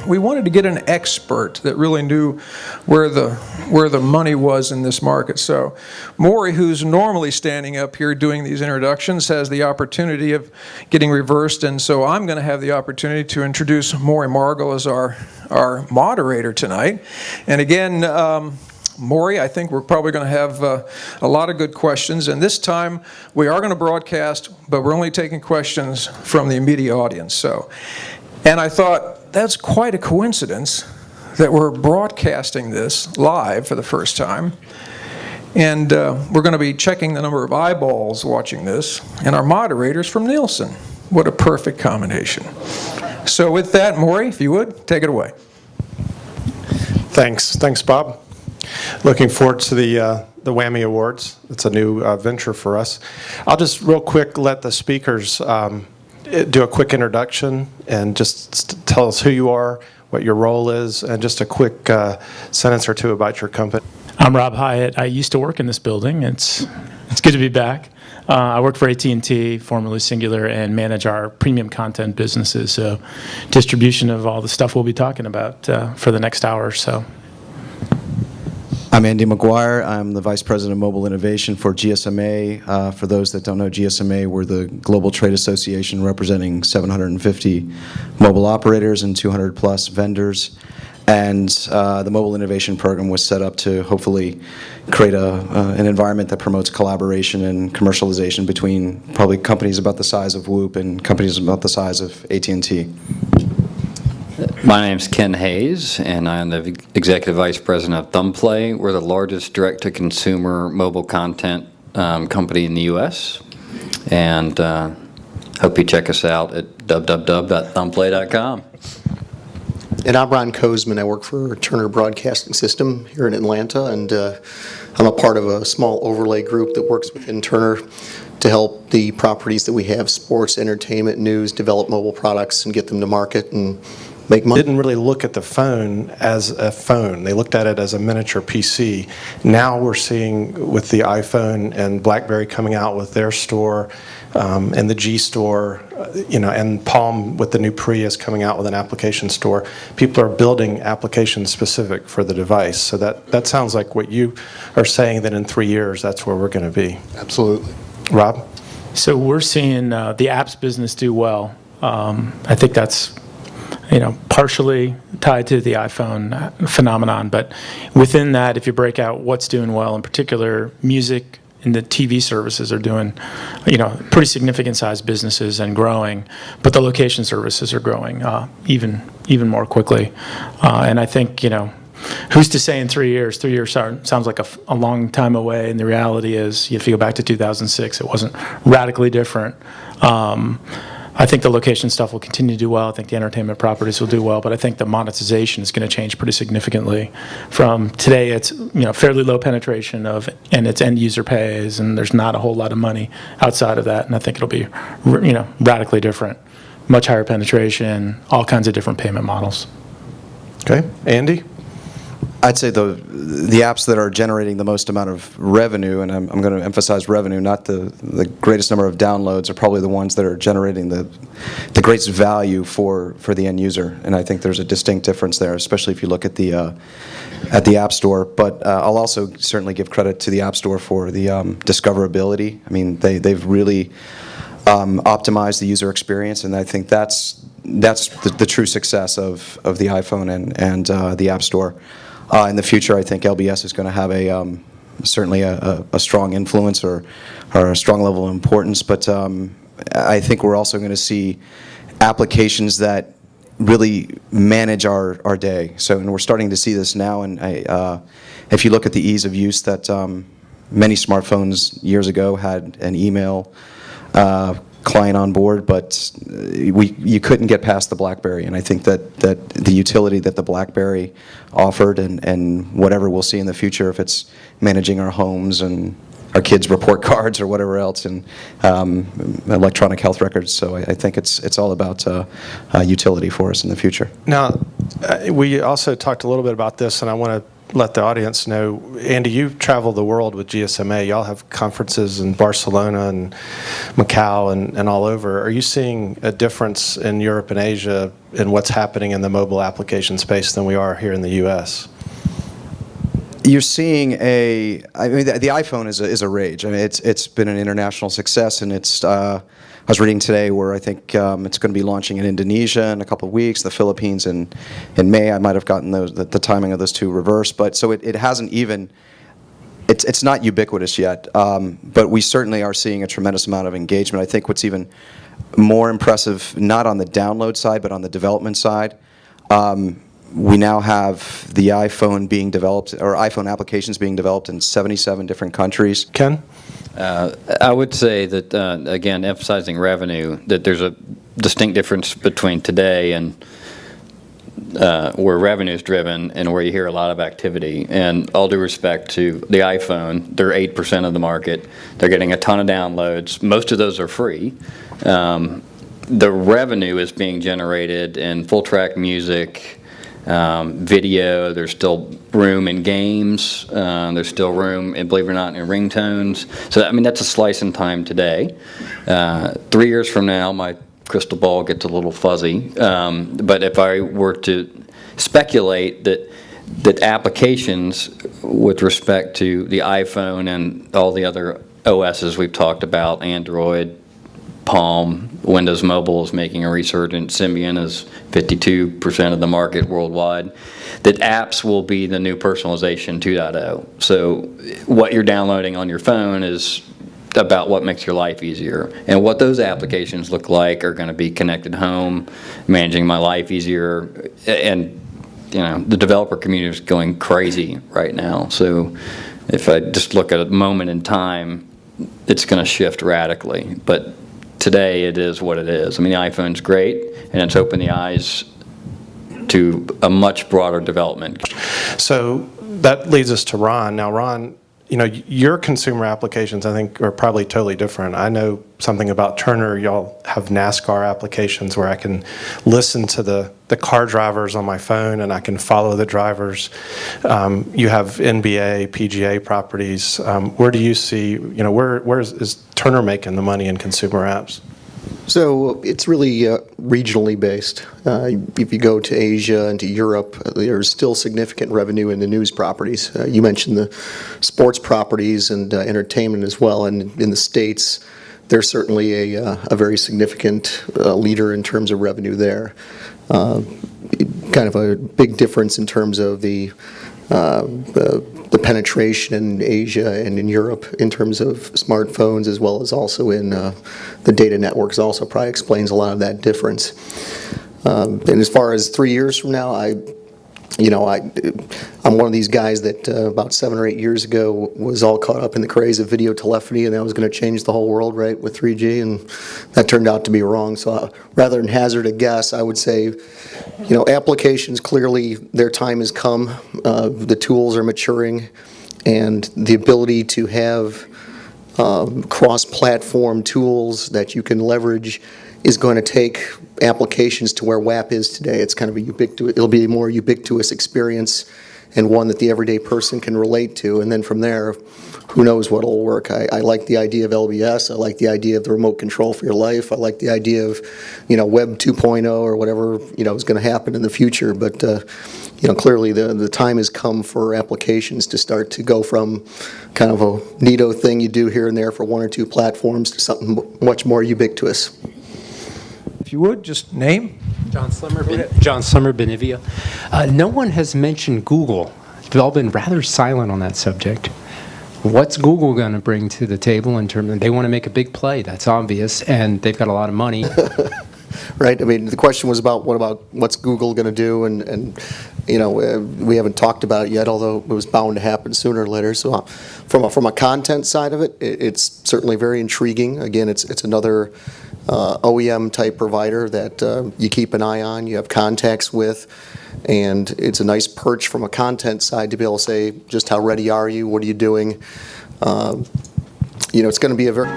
we wanted to get an expert that really knew where the money was in this market. So Maury, who's normally standing up here doing these introductions, has the opportunity of getting reversed, and so I'm going to have the opportunity to introduce Maury Margle as our moderator tonight. And again, Maury, I think we're probably going to have a lot of good questions, and this time we are going to broadcast, but we're only taking questions from the immediate audience. So, and I thought that's quite a coincidence that we're broadcasting this live for the first time, and we're going to be checking the number of eyeballs watching this, and our moderator's from Nielsen. What a perfect combination. So with that, Maury, if you would, take it away. Thanks, Bob. Looking forward to the Whammy Awards. It's a new venture for us. I'll just real quick let the speakers do a quick introduction and just tell us who you are, what your role is, and just a quick sentence or two about your company. I'm Rob Hyatt. I used to work in this building. It's good to be back. I work for AT&T, formerly Singular, and manage our premium content businesses, so distribution of all the stuff we'll be talking about for the next hour or so. I'm Andy McGuire. I'm the Vice President of Mobile Innovation for GSMA. For those that don't know GSMA, we're the global trade association representing 750 mobile operators and 200 plus vendors. And the Mobile Innovation Program was set up to hopefully create an environment that promotes collaboration and commercialization between probably companies about the size of Whoop and companies about the size of AT&T. My name's Ken Hayes, and I'm the Executive Vice President of Thumbplay. We're the largest direct-to-consumer mobile content company in the U.S., and hope you check us out at www.thumbplay.com. And I'm Ron Kozman. I work for Turner Broadcasting System here in Atlanta, and I'm a part of a small overlay group that works within Turner to help the properties that we have, sports, entertainment, news, develop mobile products and get them to market and make money. Didn't really look at the phone as a phone. They looked at it as a miniature PC. Now we're seeing with the iPhone and BlackBerry coming out with their store and the G Store, and Palm with the new Prius coming out with an application store. People are building applications specific for the device. So that sounds like what you are saying, that in 3 years, that's where we're going to be. Absolutely. Rob? So we're seeing the apps business do well. I think that's partially tied to the iPhone phenomenon, but within that, if you break out what's doing well, in particular, music and the TV services are doing, pretty significant sized businesses and growing, but the location services are growing even more quickly. And I think, who's to say in 3 years? 3 years sounds like a long time away, and the reality is, if you go back to 2006, it wasn't radically different. I think the location stuff will continue to do well. I think the entertainment properties will do well, but I think the monetization is going to change pretty significantly. From today, it's fairly low penetration and it's end user pays, and there's not a whole lot of money outside of that. And I think it'll be radically different, much higher penetration, all kinds of different payment models. Okay, Andy? I'd say the apps that are generating the most amount of revenue, and I'm going to emphasize revenue, not the greatest number of downloads, are probably the ones that are generating the greatest value for the end user. And I think there's a distinct difference there, especially if you look at the App Store. But I'll also certainly give credit to the App Store for the discoverability. I mean, they've really optimized the user experience, and I think that's the true success of the iPhone and the App Store. In the future, I think LBS is going to have certainly a strong influence or a strong level of importance, but I think we're also going to see applications that really manage our day. And we're starting to see this now, and if you look at the ease of use that many smartphones years ago had an email client on board, but you couldn't get past the BlackBerry, and I think that the utility that the BlackBerry offered and whatever we'll see in the future, if it's managing our homes and our kids' report cards or whatever else, and electronic health records. So I think it's all about utility for us in the future. Now, we also talked a little bit about this, and I want to let the audience know, Andy, you travel the world with GSMA. Y'all have conferences in Barcelona and Macau and all over. Are you seeing a difference in Europe and Asia in what's happening in the mobile application space than we are here in the U.S.? You're seeing I mean, the iPhone is a rage. I mean, it's been an international success, and I was reading today where I think it's going to be launching in Indonesia in a couple of weeks, the Philippines in May. I might have gotten the timing of those two reversed, but so it hasn't even. It's not ubiquitous yet, but we certainly are seeing a tremendous amount of engagement. I think what's even more impressive, not on the download side, but on the development side. We now have the iPhone being developed, or iPhone applications being developed in 77 different countries. Ken? I would say that, again, emphasizing revenue, that there's a distinct difference between today and where revenue is driven and where you hear a lot of activity. And all due respect to the iPhone, they're 8% of the market. They're getting a ton of downloads. Most of those are free. The revenue is being generated in full-track music, video. There's still room in games. There's still room, and believe it or not, in ringtones. So, I mean, that's a slice in time today. 3 years from now, my crystal ball gets a little fuzzy. But if I were to speculate that applications with respect to the iPhone and all the other OSs we've talked about, Android, Palm, Windows Mobile is making a resurgence, Symbian is 52% of the market worldwide, that apps will be the new personalization 2.0. So what you're downloading on your phone is about what makes your life easier. And what those applications look like are going to be connected home, managing my life easier, and the developer community is going crazy right now. So if I just look at a moment in time, it's going to shift radically. But today it is what it is. I mean, the iPhone's great, and it's opened the eyes to a much broader development. So that leads us to Ron. Now, Ron, your consumer applications, I think, are probably totally different. I know something about Turner. Y'all have NASCAR applications where I can listen to the car drivers on my phone and I can follow the drivers. You have NBA, PGA properties. Where do you see, where is Turner making the money in consumer apps? So it's really regionally based. If you go to Asia and to Europe, there's still significant revenue in the news properties. You mentioned the sports properties and entertainment as well. And in the States, they're certainly a very significant leader in terms of revenue there. Kind of a big difference in terms of the penetration in Asia and in Europe in terms of smartphones, as well as also in the data networks, also probably explains a lot of that difference. And as far as 3 years from now, I'm one of these guys that about 7 or 8 years ago was all caught up in the craze of video telephony, and that was going to change the whole world, right, with 3G, and that turned out to be wrong. So rather than hazard a guess, I would say, applications, clearly their time has come. The tools are maturing, and the ability to have cross-platform tools that you can leverage is going to take applications to where WAP is today. It's kind of it'll be a more ubiquitous experience, and one that the everyday person can relate to. And then from there, who knows what'll work. I like the idea of LBS. I like the idea of the remote control for your life. I like the idea of, Web 2.0 or whatever, is going to happen in the future. But, clearly the time has come for applications to start to go from kind of a neato thing you do here and there for one or two platforms to something much more ubiquitous. If you would, just name. John Slimmer, Benivia. No one has mentioned Google. They've all been rather silent on that subject. What's Google going to bring to the table in terms of, they want to make a big play, that's obvious, and they've got a lot of money. Right. I mean, the question was about what's Google going to do, and we haven't talked about it yet, although it was bound to happen sooner or later. So, from a content side of it, it's certainly very intriguing. Again, it's another OEM type provider that you keep an eye on, you have contacts with, and it's a nice perch from a content side to be able to say just how ready are you, what are you doing. It's going to be a very